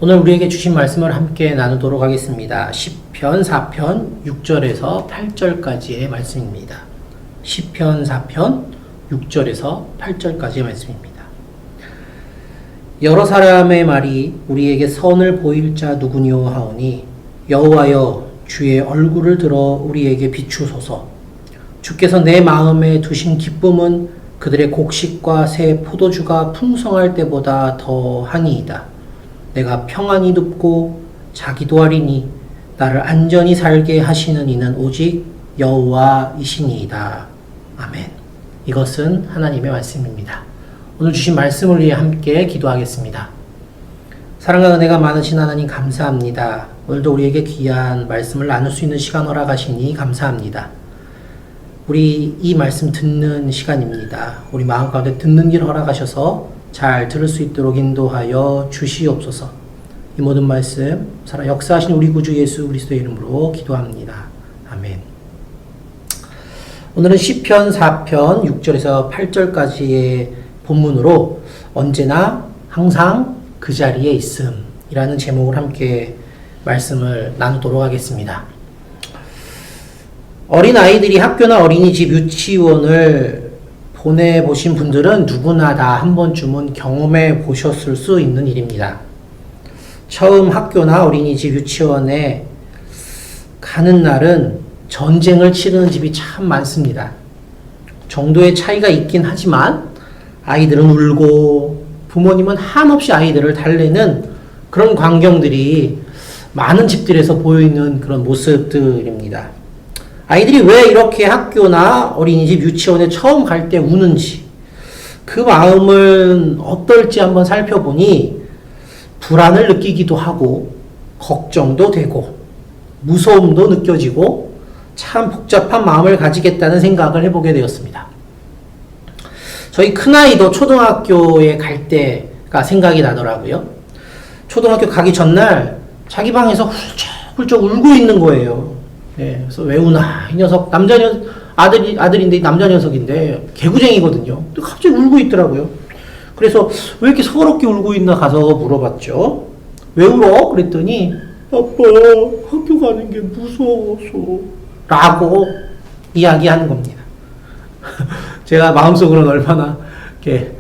오늘 우리에게 주신 말씀을 함께 나누도록 하겠습니다. 시편 4편 6절에서 8절까지의 말씀입니다. 시편 4편 6절에서 8절까지의 말씀입니다. 여러 사람의 말이 우리에게 선을 보일 자 누구니요 하오니 여호와여 주의 얼굴을 들어 우리에게 비추소서. 주께서 내 마음에 두신 기쁨은 그들의 곡식과 새 포도주가 풍성할 때보다 더하니이다. 내가 평안히 눕고 자기도 하리니 나를 안전히 살게 하시는 이는 오직 여호와이시니이다. 아멘. 이것은 하나님의 말씀입니다. 오늘 주신 말씀을 위해 함께 기도하겠습니다. 사랑과 은혜가 많으신 하나님 감사합니다. 오늘도 우리에게 귀한 말씀을 나눌 수 있는 시간 허락하시니 감사합니다. 우리 이 말씀 듣는 시간입니다. 우리 마음 가운데 듣는 길 허락하셔서 잘 들을 수 있도록 인도하여 주시옵소서. 이 모든 말씀 살아 역사하신 우리 구주 예수 그리스도의 이름으로 기도합니다. 아멘. 오늘은 시편 4편 6절에서 8절까지의 본문으로 언제나 항상 그 자리에 있음이라는 제목을 함께 말씀을 나누도록 하겠습니다. 어린아이들이 학교나 어린이집, 유치원을 보내보신 분들은 누구나 다 한 번쯤은 경험해 보셨을 수 있는 일입니다. 처음 학교나 어린이집, 유치원에 가는 날은 전쟁을 치르는 집이 참 많습니다. 정도의 차이가 있긴 하지만 아이들은 울고 부모님은 한없이 아이들을 달래는 그런 광경들이 많은 집들에서 보이는 그런 모습들입니다. 아이들이 왜 이렇게 학교나 어린이집, 유치원에 처음 갈 때 우는지, 그 마음은 어떨지 한번 살펴보니 불안을 느끼기도 하고 걱정도 되고 무서움도 느껴지고 참 복잡한 마음을 가지겠다는 생각을 해보게 되었습니다. 저희 큰아이도 초등학교에 갈 때가 생각이 나더라고요. 초등학교 가기 전날 자기 방에서 훌쩍훌쩍 울고 있는 거예요. 네, 그래서 왜 우나? 이 녀석, 아들인데 남자 녀석인데 개구쟁이거든요. 근데 갑자기 울고 있더라고요. 그래서 왜 이렇게 서럽게 울고 있나 가서 물어봤죠. 왜 울어? 그랬더니 아빠, 학교 가는 게 무서워서 라고 이야기하는 겁니다. 제가 마음속으로는 얼마나 이렇게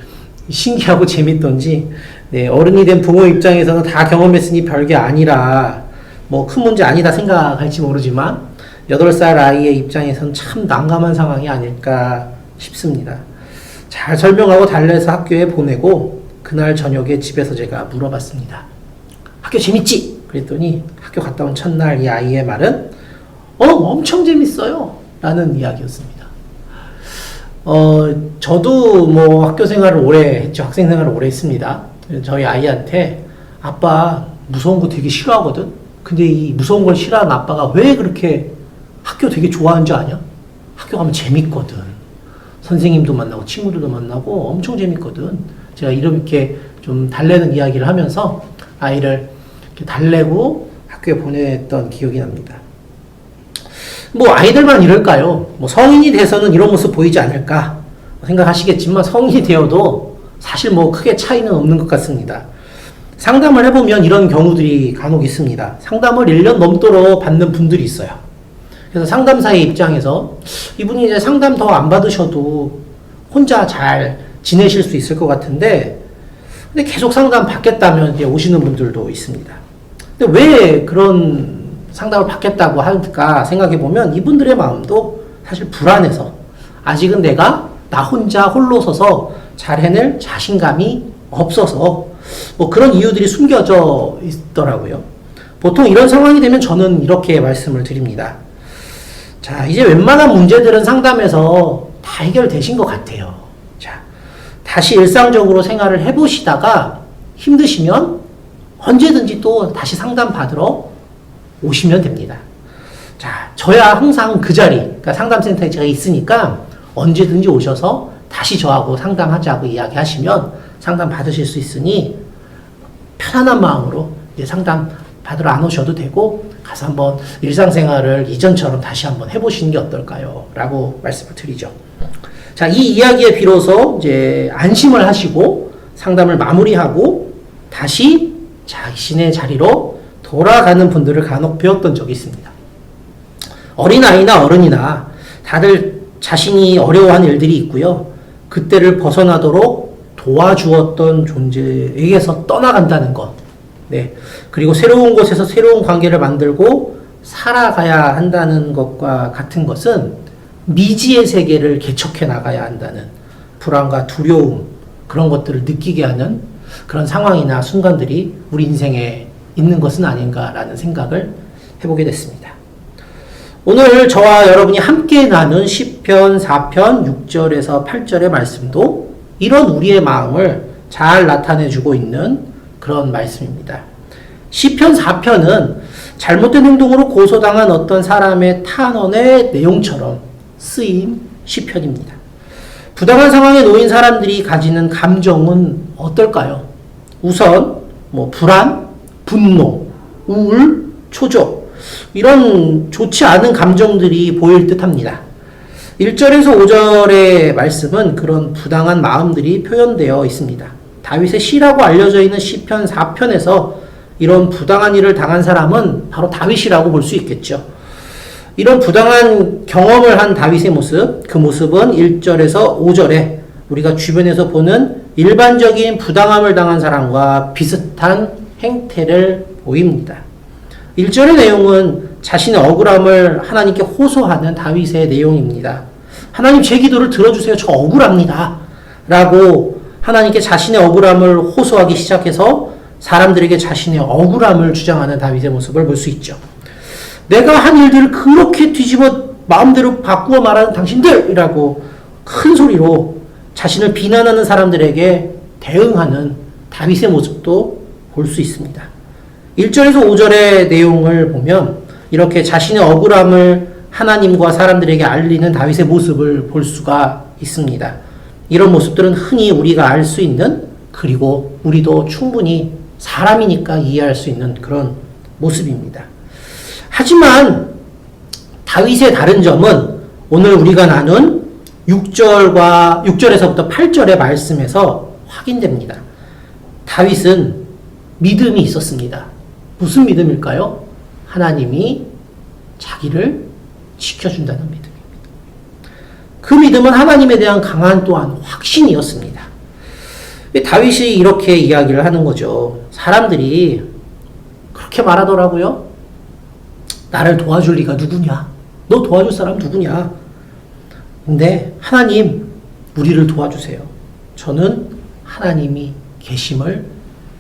신기하고 재밌던지, 네, 어른이 된 부모 입장에서는 다 경험했으니 별게 아니라 뭐 큰 문제 아니다 생각할지 모르지만 8살 아이의 입장에서는 참 난감한 상황이 아닐까 싶습니다. 잘 설명하고 달래서 학교에 보내고 그날 저녁에 집에서 제가 물어봤습니다. 학교 재밌지? 그랬더니 학교 갔다 온 첫날 이 아이의 말은 엄청 재밌어요 라는 이야기였습니다. 저도 뭐 학교 생활을 오래 했죠. 학생 생활을 오래 했습니다. 저희 아이한테 아빠 무서운 거 되게 싫어하거든? 근데 이 무서운 걸 싫어하는 아빠가 왜 그렇게 학교 되게 좋아하는 줄 아냐? 학교 가면 재밌거든. 선생님도 만나고 친구들도 만나고 엄청 재밌거든. 제가 이렇게 좀 달래는 이야기를 하면서 아이를 이렇게 달래고 학교에 보냈던 기억이 납니다. 뭐 아이들만 이럴까요? 뭐 성인이 돼서는 이런 모습 보이지 않을까 생각하시겠지만 성인이 되어도 사실 뭐 크게 차이는 없는 것 같습니다. 상담을 해보면 이런 경우들이 간혹 있습니다. 상담을 1년 넘도록 받는 분들이 있어요. 그래서 상담사의 입장에서 이분이 이제 상담 더 안 받으셔도 혼자 잘 지내실 수 있을 것 같은데, 근데 계속 상담 받겠다면 이제 오시는 분들도 있습니다. 근데 왜 그런 상담을 받겠다고 할까 생각해보면 이분들의 마음도 사실 불안해서 아직은 내가 나 혼자 홀로 서서 잘 해낼 자신감이 없어서 뭐 그런 이유들이 숨겨져 있더라고요. 보통 이런 상황이 되면 저는 이렇게 말씀을 드립니다. 자, 이제 웬만한 문제들은 상담에서 다 해결되신 것 같아요. 자, 다시 일상적으로 생활을 해보시다가 힘드시면 언제든지 또 다시 상담 받으러 오시면 됩니다. 자, 저야 항상 그 자리, 그러니까 상담센터에 제가 있으니까 언제든지 오셔서 다시 저하고 상담하자고 이야기하시면 상담 받으실 수 있으니 편안한 마음으로 이제 상담 받으러 안 오셔도 되고 가서 한번 일상생활을 이전처럼 다시 한번 해보시는 게 어떨까요? 라고 말씀을 드리죠. 자, 이 이야기에 비로소 이제 안심을 하시고 상담을 마무리하고 다시 자신의 자리로 돌아가는 분들을 간혹 배웠던 적이 있습니다. 어린아이나 어른이나 다들 자신이 어려워한 일들이 있고요. 그때를 벗어나도록 도와주었던 존재에게서 떠나간다는 것. 네. 그리고 새로운 곳에서 새로운 관계를 만들고 살아가야 한다는 것과 같은 것은 미지의 세계를 개척해 나가야 한다는 불안과 두려움, 그런 것들을 느끼게 하는 그런 상황이나 순간들이 우리 인생에 있는 것은 아닌가라는 생각을 해보게 됐습니다. 오늘 저와 여러분이 함께 나눈 시편 4편 6절에서 8절의 말씀도 이런 우리의 마음을 잘 나타내주고 있는 그런 말씀입니다. 시편 4편은 잘못된 행동으로 고소당한 어떤 사람의 탄원의 내용처럼 쓰인 시편입니다. 부당한 상황에 놓인 사람들이 가지는 감정은 어떨까요? 우선 불안, 분노, 우울, 초조, 이런 좋지 않은 감정들이 보일 듯합니다. 1절에서 5절의 말씀은 그런 부당한 마음들이 표현되어 있습니다. 다윗의 시라고 알려져 있는 시편 4편에서 이런 부당한 일을 당한 사람은 바로 다윗이라고 볼 수 있겠죠. 이런 부당한 경험을 한 다윗의 모습, 그 모습은 1절에서 5절에 우리가 주변에서 보는 일반적인 부당함을 당한 사람과 비슷한 행태를 보입니다. 1절의 내용은 자신의 억울함을 하나님께 호소하는 다윗의 내용입니다. 하나님, 제 기도를 들어주세요. 저 억울합니다. 라고 하나님께 자신의 억울함을 호소하기 시작해서 사람들에게 자신의 억울함을 주장하는 다윗의 모습을 볼 수 있죠. 내가 한 일들을 그렇게 뒤집어 마음대로 바꾸어 말하는 당신들이라고 큰 소리로 자신을 비난하는 사람들에게 대응하는 다윗의 모습도 볼 수 있습니다. 1절에서 5절의 내용을 보면 이렇게 자신의 억울함을 하나님과 사람들에게 알리는 다윗의 모습을 볼 수가 있습니다. 이런 모습들은 흔히 우리가 알 수 있는, 그리고 우리도 충분히 사람이니까 이해할 수 있는 그런 모습입니다. 하지만 다윗의 다른 점은 오늘 우리가 나눈 6절에서부터 8절의 말씀에서 확인됩니다. 다윗은 믿음이 있었습니다. 무슨 믿음일까요? 하나님이 자기를 지켜준다는 믿음입니다. 그 믿음은 하나님에 대한 강한 또한 확신이었습니다. 다윗이 이렇게 이야기를 하는 거죠. 사람들이 그렇게 말하더라고요. 나를 도와줄 리가 누구냐? 너 도와줄 사람 누구냐? 근데 하나님, 우리를 도와주세요. 저는 하나님이 계심을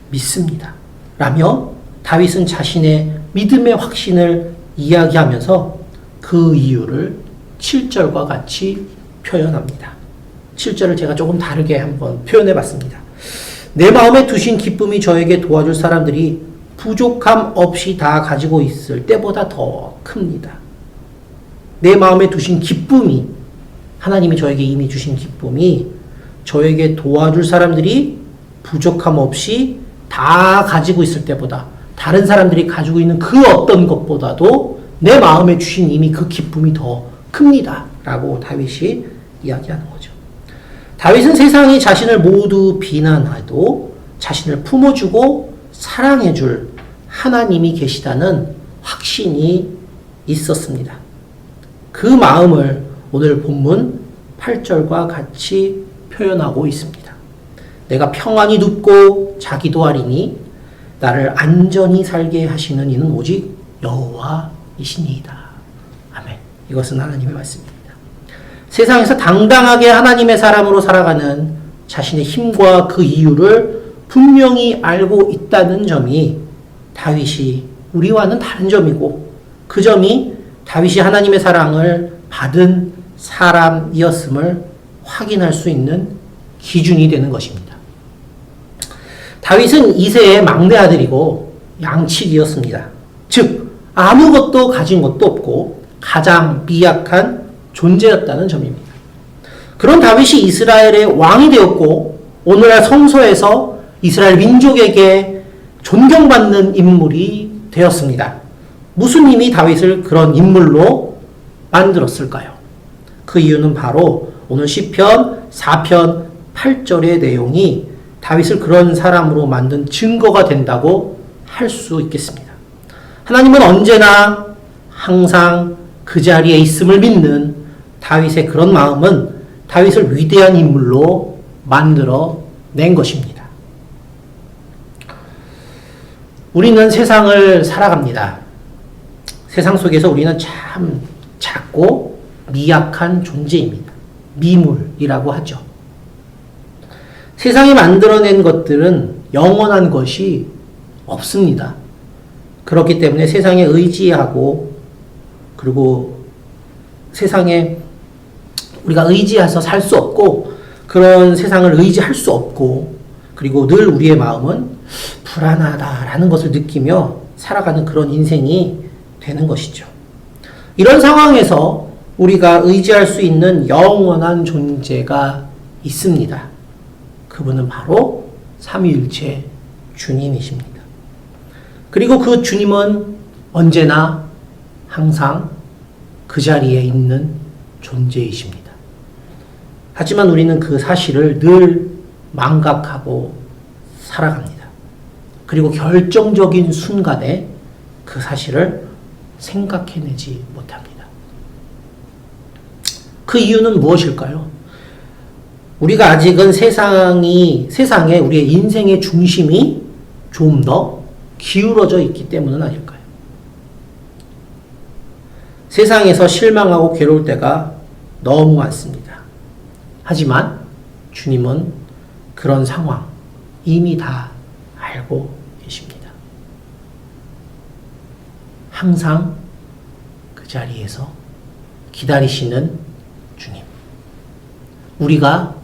믿습니다. 라며 다윗은 자신의 믿음의 확신을 이야기하면서 그 이유를 7절과 같이 표현합니다. 7절을 제가 조금 다르게 한번 표현해 봤습니다. 내 마음에 두신 기쁨이 저에게 도와줄 사람들이 부족함 없이 다 가지고 있을 때보다 더 큽니다. 내 마음에 두신 기쁨이, 하나님이 저에게 이미 주신 기쁨이 저에게 도와줄 사람들이 부족함 없이 다 가지고 있을 때보다, 다른 사람들이 가지고 있는 그 어떤 것보다도 내 마음에 주신 이미 그 기쁨이 더 큽니다. 라고 다윗이 이야기하는 거죠. 다윗은 세상이 자신을 모두 비난해도 자신을 품어주고 사랑해줄 하나님이 계시다는 확신이 있었습니다. 그 마음을 오늘 본문 8절과 같이 표현하고 있습니다. 내가 평안히 눕고 자기도 하리니 나를 안전히 살게 하시는 이는 오직 여호와이시니이다. 아멘. 이것은 하나님의 말씀입니다. 세상에서 당당하게 하나님의 사람으로 살아가는 자신의 힘과 그 이유를 분명히 알고 있다는 점이 다윗이 우리와는 다른 점이고, 그 점이 다윗이 하나님의 사랑을 받은 사람이었음을 확인할 수 있는 기준이 되는 것입니다. 다윗은 이새의 막내 아들이고 양치기였습니다. 즉 아무것도 가진 것도 없고 가장 미약한 존재였다는 점입니다. 그런 다윗이 이스라엘의 왕이 되었고 오늘날 성소에서 이스라엘 민족에게 존경받는 인물이 되었습니다. 무슨 힘이 다윗을 그런 인물로 만들었을까요? 그 이유는 바로 오늘 시편 4편 8절의 내용이 다윗을 그런 사람으로 만든 증거가 된다고 할 수 있겠습니다. 하나님은 언제나 항상 그 자리에 있음을 믿는 다윗의 그런 마음은 다윗을 위대한 인물로 만들어 낸 것입니다. 우리는 세상을 살아갑니다. 세상 속에서 우리는 참 작고 미약한 존재입니다. 미물이라고 하죠. 세상이 만들어낸 것들은 영원한 것이 없습니다. 그렇기 때문에 세상에 의지하고 그리고 세상에 우리가 의지해서 살 수 없고 그런 세상을 의지할 수 없고 그리고 늘 우리의 마음은 불안하다라는 것을 느끼며 살아가는 그런 인생이 되는 것이죠. 이런 상황에서 우리가 의지할 수 있는 영원한 존재가 있습니다. 그분은 바로 삼위일체 주님이십니다. 그리고 그 주님은 언제나 항상 그 자리에 있는 존재이십니다. 하지만 우리는 그 사실을 늘 망각하고 살아갑니다. 그리고 결정적인 순간에 그 사실을 생각해내지 못합니다. 그 이유는 무엇일까요? 우리가 아직은 세상에 우리의 인생의 중심이 좀 더 기울어져 있기 때문은 아닐까요? 세상에서 실망하고 괴로울 때가 너무 많습니다. 하지만 주님은 그런 상황 이미 다 알고 계십니다. 항상 그 자리에서 기다리시는 주님. 우리가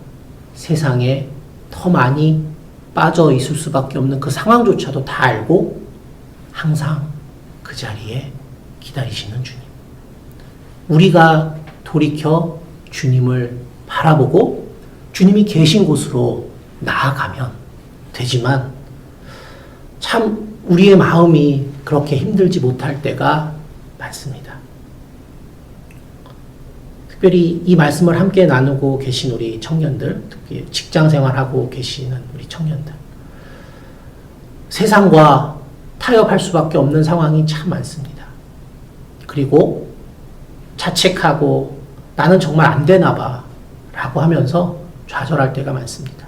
세상에 더 많이 빠져 있을 수밖에 없는 그 상황조차도 다 알고 항상 그 자리에 기다리시는 주님. 우리가 돌이켜 주님을 바라보고 주님이 계신 곳으로 나아가면 되지만 참 우리의 마음이 그렇게 힘들지 못할 때가 많습니다. 특별히 이 말씀을 함께 나누고 계신 우리 청년들, 특히 직장 생활하고 계시는 우리 청년들, 세상과 타협할 수밖에 없는 상황이 참 많습니다. 그리고 자책하고 나는 정말 안 되나 봐 라고 하면서 좌절할 때가 많습니다.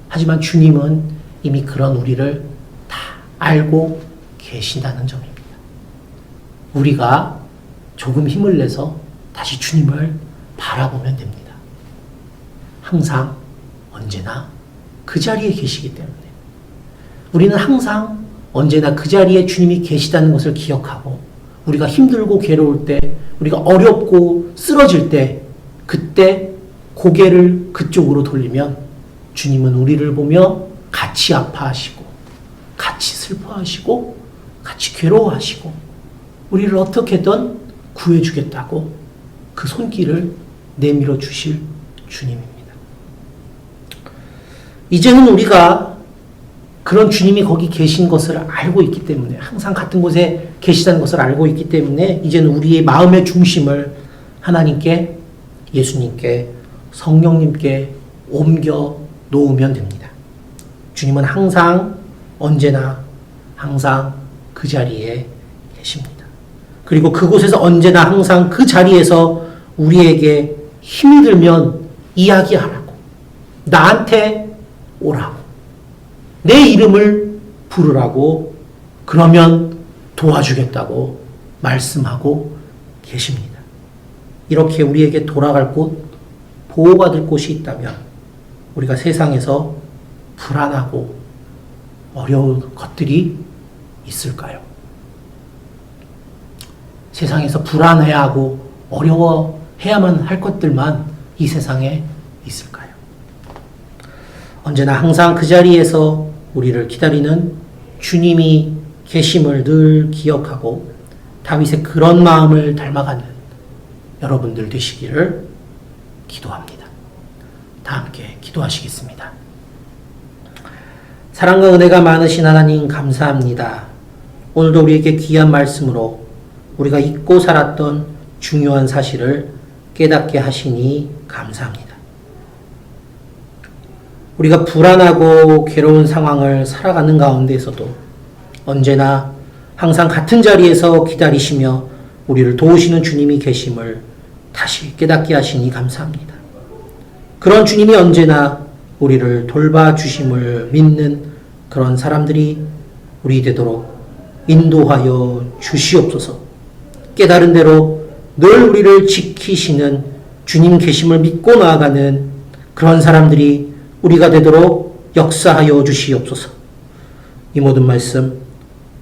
하지만 주님은 이미 그런 우리를 다 알고 계신다는 점입니다. 우리가 조금 힘을 내서 다시 주님을 바라보면 됩니다. 항상 언제나 그 자리에 계시기 때문에 우리는 항상 언제나 그 자리에 주님이 계시다는 것을 기억하고 우리가 힘들고 괴로울 때 우리가 어렵고 쓰러질 때 그때 고개를 그쪽으로 돌리면 주님은 우리를 보며 같이 아파하시고 같이 슬퍼하시고 같이 괴로워하시고 우리를 어떻게든 구해주겠다고 그 손길을 내밀어 주실 주님입니다. 이제는 우리가 그런 주님이 거기 계신 것을 알고 있기 때문에 항상 같은 곳에 계시다는 것을 알고 있기 때문에 이제는 우리의 마음의 중심을 하나님께 예수님께 성령님께 옮겨 놓으면 됩니다. 주님은 항상 언제나 항상 그 자리에 계십니다. 그리고 그곳에서 언제나 항상 그 자리에서 우리에게 힘이 들면 이야기하라고 나한테 오라고 내 이름을 부르라고 그러면 도와주겠다고 말씀하고 계십니다. 이렇게 우리에게 돌아갈 곳, 보호받을 곳이 있다면 우리가 세상에서 불안하고 어려운 것들이 있을까요? 세상에서 불안해하고 어려워해야만 할 것들만 이 세상에 있을까요? 언제나 항상 그 자리에서 우리를 기다리는 주님이 계심을 늘 기억하고 다윗의 그런 마음을 닮아가는 여러분들 되시기를 기도합니다. 다 함께 기도하시겠습니다. 사랑과 은혜가 많으신 하나님 감사합니다. 오늘도 우리에게 귀한 말씀으로 우리가 잊고 살았던 중요한 사실을 깨닫게 하시니 감사합니다. 우리가 불안하고 괴로운 상황을 살아가는 가운데에서도 언제나 항상 같은 자리에서 기다리시며 우리를 도우시는 주님이 계심을 다시 깨닫게 하시니 감사합니다. 그런 주님이 언제나 우리를 돌봐주심을 믿는 그런 사람들이 우리 되도록 인도하여 주시옵소서. 깨달은 대로 늘 우리를 지키시는 주님 계심을 믿고 나아가는 그런 사람들이 우리가 되도록 역사하여 주시옵소서. 이 모든 말씀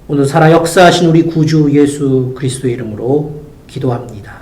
오늘 살아 역사하신 우리 구주 예수 그리스도의 이름으로 기도합니다.